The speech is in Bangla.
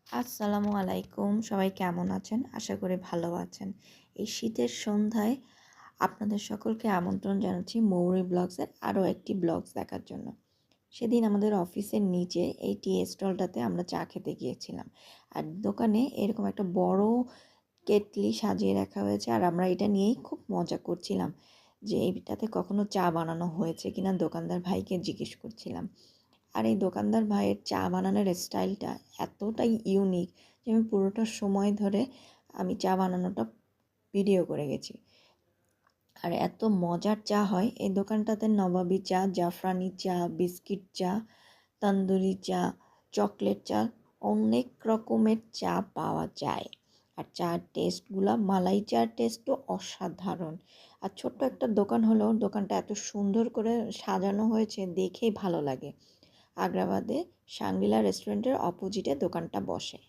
আসসালামু আলাইকুম। সবাই কেমন আছেন? আশা করি ভালো আছেন। এই শীতের সন্ধ্যায় আপনাদের সকলকে আমন্ত্রণ জানাচ্ছি মৌরি ব্লগসের আরও একটি ব্লগস দেখার জন্য। সেদিন আমাদের অফিসের নিচে এই টি স্টলটাতে আমরা চা খেতে গিয়েছিলাম। আর দোকানে এরকম একটা বড় কেটলি সাজিয়ে রাখা হয়েছে আর আমরা এটা নিয়েই খুব মজা করছিলাম যে এইটাতে কখনো চা বানানো হয়েছে কিনা দোকানদার ভাইকে জিজ্ঞেস করছিলাম। আর এই দোকানদার ভাইয়ের চা বানানোর স্টাইলটা এতটাই ইউনিক যে আমি পুরোটা সময় ধরে আমি চা বানানোটা ভিডিও করে গেছি। আর এত মজার চা হয় এই দোকানটাতে। নবাবী চা, জাফরানি চা, বিস্কিট চা, তন্দুরি চা, চকলেট চা, অনেক রকমের চা পাওয়া যায়। আর চার টেস্টগুলো, মালাই চার টেস্টও অসাধারণ। আর ছোট্ট একটা দোকান হলেও দোকানটা এত সুন্দর করে সাজানো হয়েছে, দেখেই ভালো লাগে। আগ্রাবাদে শাংরিলা রেস্টুরেন্টের অপোজিটে দোকানটা বসে।